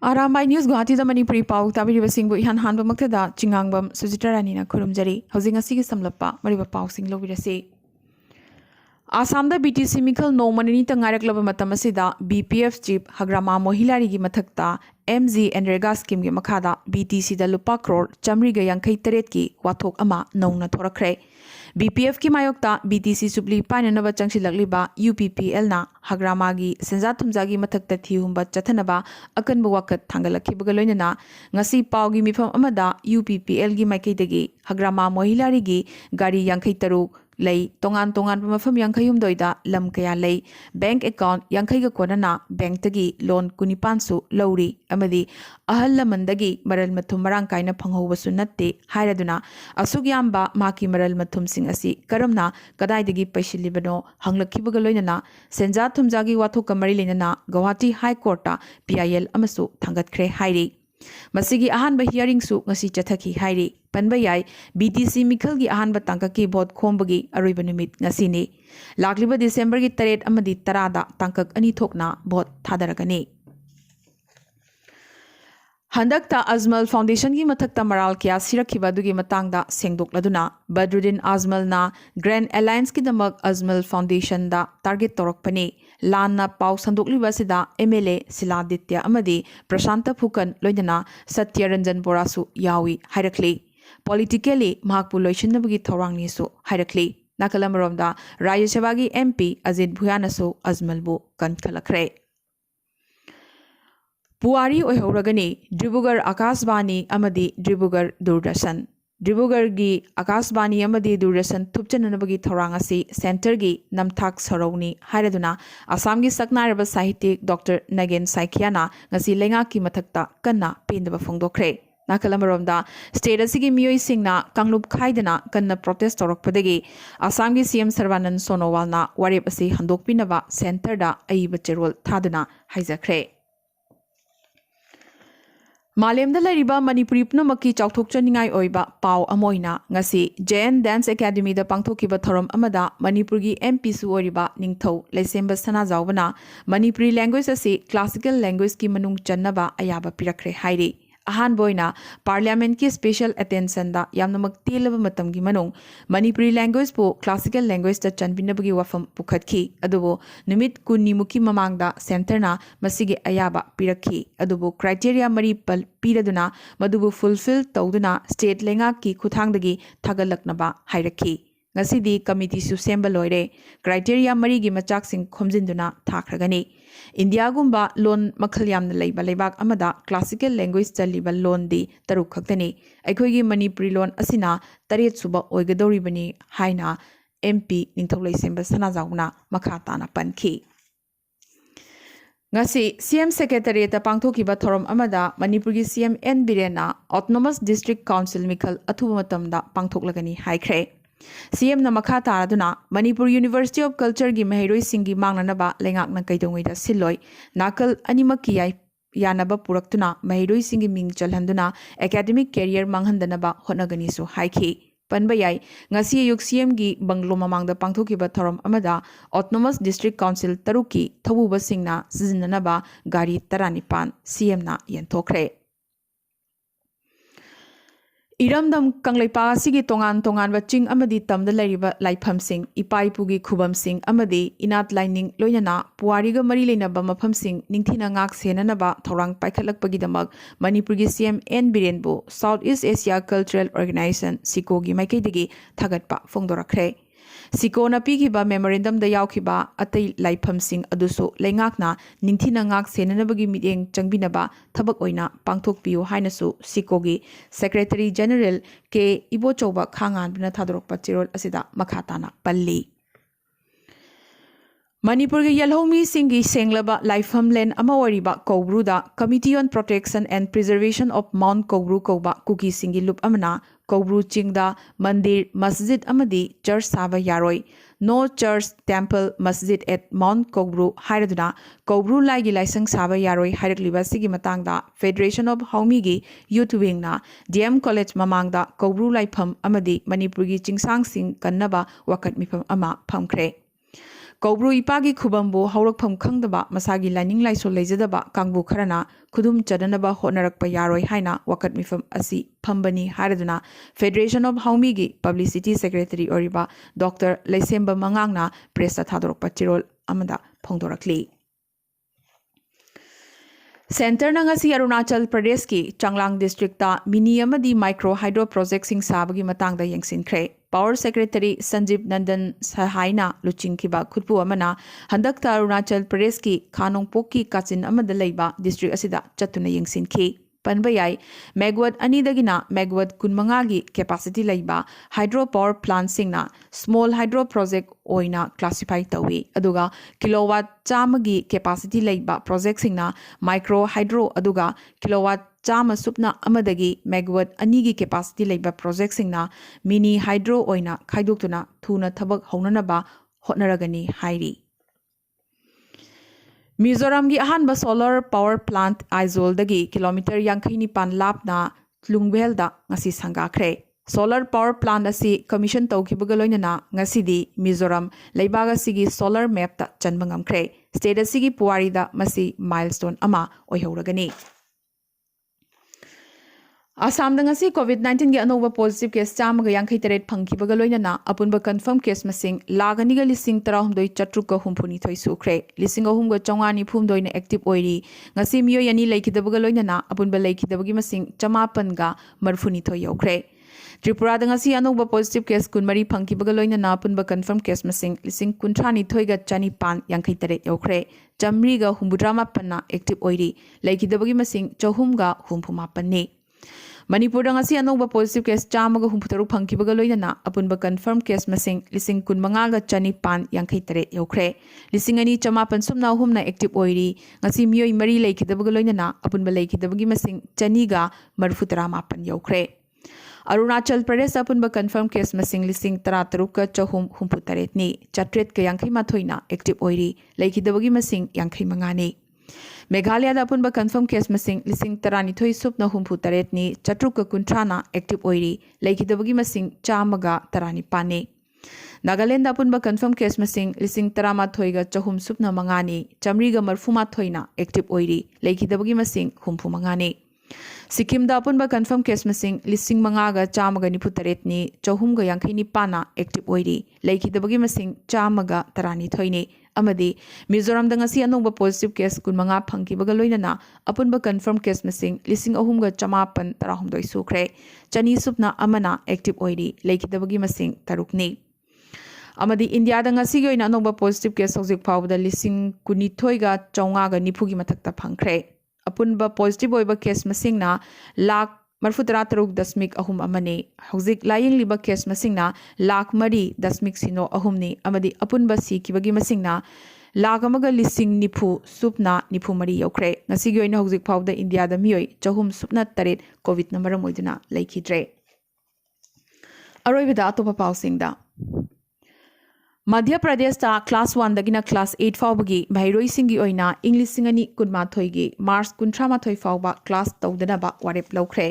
Arambai News Guwahati da Manipuri Pao tabiri basingbu ihan hanba maktada chingangbam Sujitarani na khurumjari housing asigi samlappa mariba Pao sing lobirasi Assam da BTC Mikhal no manini tangaraklaba matam asida BPF chief Hagrama Mohilari gi mathakta MZ Enrega scheme gi makhada BTC da lupa crore chamri ga yankai taret ki wathok ama nongna thorakre BPF ki mayokta BTC supli painanaba changsilakliba UPPL na Hagrama gi senja thumja gi mathakta thihumba chathanaba akanba wakat thangalakhibaga loinana ngasi Pao gi mifam amada UPPL gi maikaidagi Hagrama Mohilari gi gari yankai taruk lay tongan mafam yankhayum doida lam kaya lay bank account yankhai ga konana bank tagi loan kunipansu lauri amadi ahal lamandagi maral mathum marang kaina phanghobasu natte hairaduna asugyamba maki maral mathum sing asi karamna kadaidagi paisilibano hanglakhibaga loinana senja thumjagi wathok kamari lenana Guwahati High Court ta PIL amasu thangatkhre hairi Masigi ahanba hearing su ngasi chathaki hairi panba yai BTC Mikhal gi ahanba tangkaki bot khombagi aroiba numit ngasi ni lakliba December gi 3 amadi 10 da tangkak ani thokna bot thadaragani Handakta Azmal Foundation gi mathakta maral kya sirakhiba dugi matangda sengdokladuna Badruddin Azmal na Grand Alliance ki damak Azmal Foundation da target torakpani Lana Pao sandokliba sida MLA Siladitya amadi Prashanta Phukan loinana Satyaranjan Borasu yawi hairakli politically mahakpu loishinabagi thorangni su hairakli nakalamromda Rajya Sabha gi MP Ajit Bhuyanasu Azmalbu kankhalakre Puari oihoragani Dribugar Akashbani amadi Dribugar Durdarshan Dribugar gi Akashbani amadi Durdarshan thupchananabagi thorangasi center gi namthak saroni hairaduna Assam gi saknaraba sahitik Dr. Nagen Saikiana ngasi lenga ki mathakta kanna pendaba phongdokre Nakalamromda state asigi miyoi singna Kanglup khaidana kanna protest torakpadagi Assam gi CM Sarvanand Sonowal na warep asi handokpinaba center da aiba cherol thaduna haijakre Malemda lariba Manipuri Pnamaki Chauthokchaningai oiba Pao amoina ngasi JN Dance Academy da pangthokiba thorom amada Manipuri MP su oriba ningthau Laisemba Sana Zawbana Manipuri language ase classical language ki manung channaba ayaba pirakre hairi ahan boina parliament ki special attention da yamnamak telaba matam gi manung Manipuri language po classical language da chanbinabagi wafam pukhatki adubo numit kunni muki mamangda center na masigi ayaba pirakhi adubo criteria mari pal piraduna madubu fulfill tawduna state lenga ki khuthangdagi thagalaknaba hairakhi ngasidi committee su semba loire criteria mari gi machak sing khomjinduna thakragani India gumba loan makhal yamna leiba leibak amada classical language chaliba loan di taruk khaktani aikhoigi Manipuri loan asina taret suba oigadoribani haina MP ningtholai semba sanajawna makhatana pankhi ngasi CM secretary ta pangthokiba thorom amada Manipur gi CM N Birena autonomous district council mikhal athuba matamda pangthoklagani haikre CM na makha taraduna Manipur University of Culture gi mahairoi singi mangnanaba lengak na kaidongoi da siloi nakal animaki yai yanaba puraktuna mahairoi singi ming chalhanduna academic career manghandanaba honagani su haiki panba yai ngasi yuk CM gi banglo mamangda pangthokiba thorom amada autonomous district council taruki thabuba singna sijinnanaba gari 19 CM na yenthokre Iramdam Kanglaipa Sigi Tongan Baching Amadi Tamda Lariba Laipam Sing, Ipai Pugi Kubam Sing, Amadi, Inat Lining, Loyana, Puariga Marilena Bamapam Sing, Nintina Ngak Senanaba, Torang Paikalak Pagidamag, Manipuri CM N Birenbo, Southeast Asia Cultural Organization, Sikogi Maikidigi, Tagatpa, Fongdorakre. Sikona pigiba memorandum da yaukiba atay laipam sing aduso lengakna ningthina ngak senanabagi miteng changbinaba thabak oina pangthok piu hainasu Sikogi Secretary General K Ibochouba khangan bina thadorokpa chirol asida makhatana palli Manipur gi Yalhomi Singi Senglaba Laifam Len Amawariba Kobruda Committee on Protection and Preservation of Mount Kobru Koba Kuki Singi Lup Amana Kobru Chingda Mandir Masjid Amadi Church Saba Yaroi No Church Temple Masjid at Mount Kobru Hairaduna Kobru Laigi Laisang Saba Yaroi Hairakliba Sigi Matangda Federation of Haumigi Youth Wing na DM College Mamangda Kobru Laifam Amadi Manipur gi Chingsang Sing Kannaba Wakat Mipam Ama Pamkre Kobru ipagi khubambu haurakpham khangdaba masagi lining laiso leijadaba kangbu kharana khudum chadanaba honarakpa yaroi haina wakat mifam asi phambani haraduna Federation of Haumi gi Publicity Secretary oriba Dr. Leisemba Mangangna press thadorokpa chirol amada phongdorakli. Center nangasi Arunachal Pradesh ki Changlang district ta mini amadi micro hydro project sing sabagi matangda yengsinkre. Power Secretary Sanjeev Nandan Sahaina Luchingkiba Khutpu Amana Handakta Arunachal Pradesh ki Khanongpok ki Kachin amada leiba district asida chatuna yengsinki. Panbayai Megawat Anidagina Megawat Kunmangagi capacity leiba hydro power plant singna small hydro project oina classify tawi aduga kilowatt chamagi capacity leiba project singna micro hydro aduga kilowatt chama supna amadagi megawatt anigi capacity leiba project singna mini hydro oina khaidoktuna thuna thabak haunanaba hotnaragani hairi. Mizoram gi ahanba solar power plant Aizol dagi kilometer yankaini pan lapna Tlungbelda ngasi sangakre. Solar power plant asi commission tawkibaga loinana ngasidi Mizoram leibaga sigi solar map ta chanbangamkre. State asigi puwari da masi milestone ama oihauragani. Assam ngasi COVID-19 gi anova positive case chamaga yankai teret phangkibaga loinana apunba confirm case masing laganiga lising tarahumdoi chatruka humphuni thoi sukre lising ahumga chongani phumdoina active oiri ngasi miyo yani laikidabaga loinana apunba laikidabagi masing chamapan ga marfuni thoi yaukre. Tripura ngasi anova positive case kunmari phangkibaga loinana apunba confirm case masing lising kuntrani thoiga chani pan yankai teret yaukre chamriga humbudrama panna active oiri laikidabagi masing chahumga humphuma Manipur ngasi anova positive case chamaga humputaruk phangkibaga loinana apunba confirm case masing lising kunmangaga chani pan yankai tare yaukre lising ani chamapan sumna humna active oiri ngasi miyoi mari laikidabaga loinana apunba laikidabagi masing chaniga marfutara mapan yaukre. Arunachal Pradesh apunba confirm case masing lising tarataruk chahum humputaret ni chatret ka yankai mathoina active oiri laikidabagi masing yankai mangani. Meghalaya da apunba confirm case masing lising tarani thoi supna humpu taret ni chatruka kuntrana active oiri laikidabagi masing chamaga tarani pane. Nagaland da apunba confirm case masing lising tarama thoiga chahum supna mangani chamriga marfuma thoina active oiri laikidabagi masing humpu mangani. Sikkim da apunba confirm case masing lising mangaga chamaga nipu taret ni chahumga yankai ni pana active oiri laikidabagi masing chamaga tarani thoine. Amadi Mizoram ngasi anova positive case kunmanga phangkibaga loinana apunba confirm case masing lising ahumga chamapan tarahumdoi sukre chani supna amana active oiri laikidabagi masing tarukni. Amadi India ngasi goina anova positive case hojik phawda lising kunithoiga chaungaga nipugi mathakta phangkre apunba positive oiba case masingna lakh Marfutara taruk dasmik ahum amane hojik laying liba case masingna lakh mari dasmik sino ahumni amadi apunba si kibagi masingna lakh amaga lising nipu supna nipu mari yaukre ngasi gi oina hojik phawda India da miyoi chahum supna taret covid na maram oiduna laikidre. Aroibida atopa pausingda Madhya Pradesh ta class 1 dagina class 8 fawbagi bhairoi singi oina English singani kunma thoigi March kuntrama thoi fawba class tawdana ba warep laukre.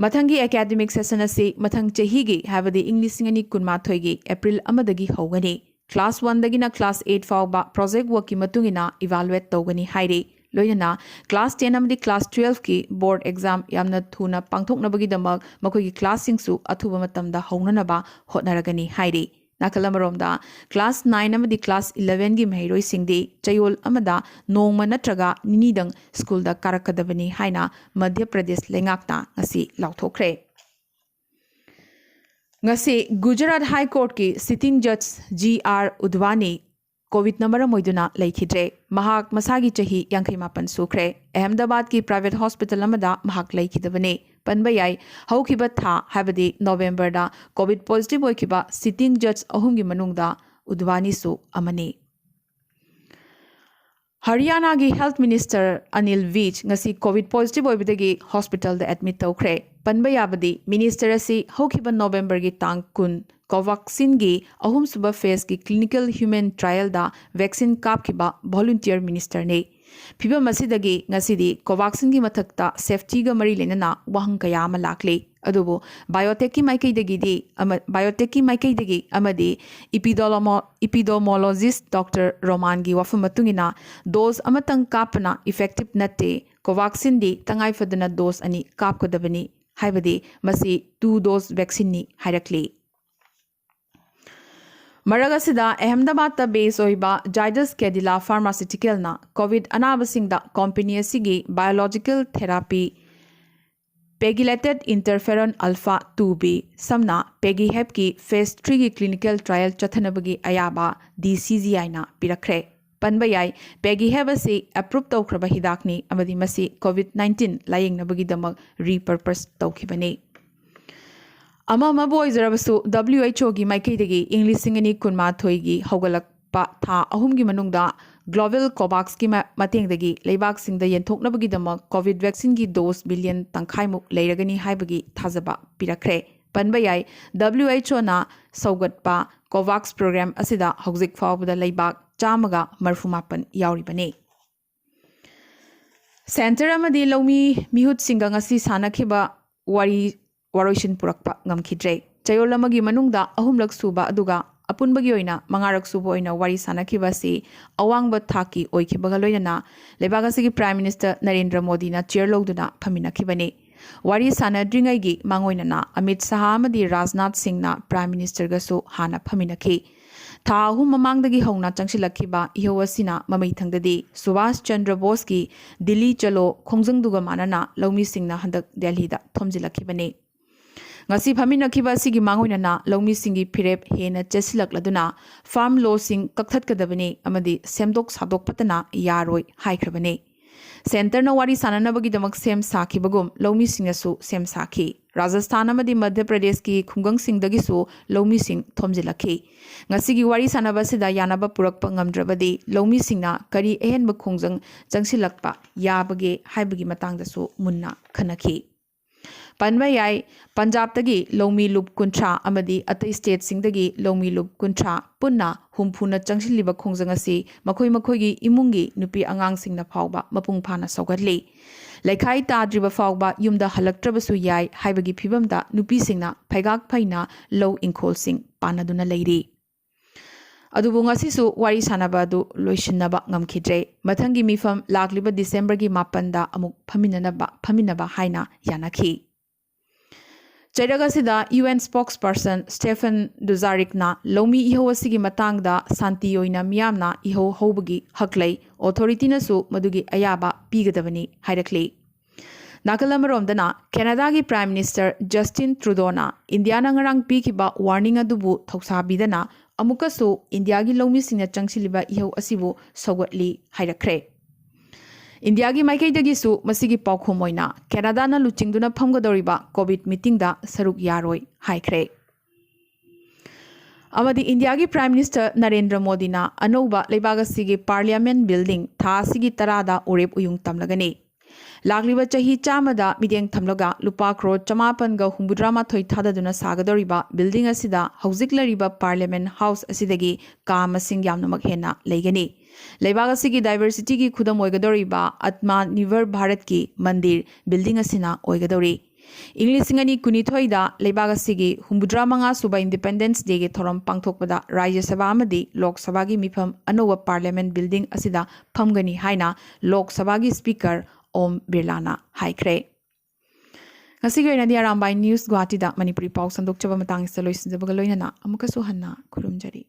Mathangi academic session asi mathang chahi gi habadi English singani kunma thoigi April amadagi hawgani class 1 dagina class 8 fawba project work ki matungina evaluate tawgani hairi loinana class 10 amadi class 12 ki board exam yamna thuna pangthoknabagi damak makhoi class singsu athuba matamda hawnanaba hotnaragani hairi. Nakalamaromda class 9 amadi class 11 gi mairoi singdi chayol amada nongma natraga ninidang school da karakadabani haina Madhya Pradesh lengakna ngasi lauthokre. Ngasi Gujarat High Court ki sitting judge G.R. Udvani COVID number moiduna laikhidre mahak masagi chahi yankai mapan sukre Ahmedabad ki private hospital amada mahak laikhidabane panbayai haukiba tha habadi November da COVID positive oikiba sitting judge ahumgi manungda Udvani su amane. Haryana gi Health Minister Anil Vij ngasi COVID positive oibidagi hospital da admit tawkre panbayabadi minister asi haukiba November gi tang kun Covaxin gi ahum suba phase ki clinical human trial da vaccine kapkiba volunteer minister ne फिबम असिदगी ngасidi Covaxin की मथक्ता safety गा मरी लेना वहंग कया अमा लाक्ले अदुबो biotech की माइकैदगी अमदी इपिडोमोलॉजिस्ट doctor रोमान की वफम मतुंगिना डोज अमतंग कापना इफेक्टिव नते कोवैक्सिन दी तंगाई फदना डोज अनि कापकदबनी हाइबदी मसी 2 डोज वैक्सीन नि हाइरक्ली मरगसिदा अहमदाबाद बेस होइबा जाइडस कैडिला फार्मास्यूटिकल ना कोविड अनाबसिंगदा कंपनी असिगी biological therapy pegylated interferon alpha 2b समना पेगीहेप की फेज 3 की क्लिनिकल ट्रायल चथनबगी अयाबा DCGI ना पिरखरे पनबयाई पेगीहेप से अप्रूव तौख्रबा हिदाकनी अमदी मसी कोविड-19 लायेंगनबगीदमक रीपर्पस तौखिबने बोइजरबसु WHO की माइकैदगी इंग्लिसिंगनी कुनमाथोइगी हौगलकपा था अहुमगी मनुंगदा ग्लोबल कोवैक्स की मतेंगदगी लेबाकसिंगदा यंथोकनबगीदमक कोविड वैक्सीन की डोज बिलियन तंखाइमुक लेरगनी हाइबगी थाजबा पिरखरे पनबयाई WHO ना सौगतपा कोवैक्स प्रोग्राम असिदा हौजिक फावबदा लेबाक चामगा मरफुमापन यावरिबने सेंटर अमदी लौमी मिहुत सिंगा ngasi सानखिबा वारोइसिन पुरक्पा ngमखिद्रे चयोल अमगी मनुंगदा अहुमलक सुबा अदुगा अपुनबगी ओइना मंगारक सुबा ओइना वारी सानखिबासी अवांगब थाकी ओइखिबगा लोइना लेबागसिगी प्राइम मिनिस्टर नरेंद्र मोदी ना चेयर लौदुना फमिनखिबने वारी सानद्रिंगैगी मांगोइना अमित शाह अमदी राजनाथ सिंह ना प्राइम मिनिस्टर गसु हाना फमिनखि था अहुम ममांगदगी हौना चंगसिलखिबा इहोवसिना ममैथंगददी सुभाष चंद्र बोस की दिल्ली चलो खोंजंगदुगा मानना लौमी सिंहना हंदक दिल्लीदा थोमजिलखिबने ngasi phaminakhiba sigi mangoinana longmi singi phirep hena chesilakladuna farm law sing kakthatkadabani amadi semdok sadok patana yaroi haikrabane center na wari sananabagi damak sem sakhibagum longmi singasu sem sakhi rajasthan amadi madhya pradesh ki khungang singdagi su longmi sing thomjilakhi ngasi gi wari sanaba sida yanaba purakpa ngamdrabadi longmi singna kari ehenba khongjang changsilakpa yabage haibagi matangda su munna khanakhi पनबयाई पंजाब तगी लौमी लुप कुंट्रा अमदी अतई state सिंगदगी लौमी लुप कुंट्रा पुन्ना हुमफुना चंगसिलिबा खोंजंगसी मखोई मखोईगी इमुंगी नुपी आंगांग सिंगना फावबा मपुंग फाना सौगतली लेखाई ताद्रिबा फावबा युमदा हलक्ट्रबसु याई हाइबगी फिबमदा नुपी सिंगना फैगाक फैना लौ इंखोल सिंग पानादुना लेरी अदुबु ngasisu wari sanaba adu loisinaba ngamkhidre mathanggi mifam lakliba December gi 9 da amuk phaminaba haina yanakhi Chairagasida UN spokesperson Stephen Dujarric na lomi ihowasigi matangda santi oina miyamna iho hobagi haklei authority na su madugi ayaba pigadabani hairakli Nakalamaromdana Canada gi Prime Minister Justin Trudeau na India na ngarang pikiba warning adubu thoksabidana amukasu India gi lomi singna changsiliba iho asibu sogwatli hairakre India gi maikaidagi su masigi paukhum Canada na luchingduna phamgadoriba COVID meeting da saruk yaroi haikre amadi India gi Prime Minister Narendra Modi na anoba lebagasigi Parliament building tha sigi tarada urep uyung tamlagani Lagliba chahi chamada mideng thamlaga lupa crore chamapan ga humbudrama thoi thadaduna sagadoriba building asida haujiklariba Parliament House asidagi ka masing yamnamak hena leigani लेबागसिगी diversity की खुदम ओइगदोरिबा आत्मा निर्भर भारत की मंदिर building असिना ओइगदोरी इंग्लिसिंगनी कुनिथोइदा लेबागसिगी हुंबुद्रा मंगा सुबा इंडिपेंडेंस डे के थोरम पांगथोकपदा राज्य सभा अमदी लोक सभा की मिफम अनोवा पार्लियामेंट बिल्डिंग असिदा फमगनी हाइना लोक सभा की स्पीकर ओम बिरलाना हाइक्रे ngasigi oinadi Arambai News Guwahati da Manipuri Pao sandokchaba matang isa loisinjabga loinana amukasу hanna khurumjari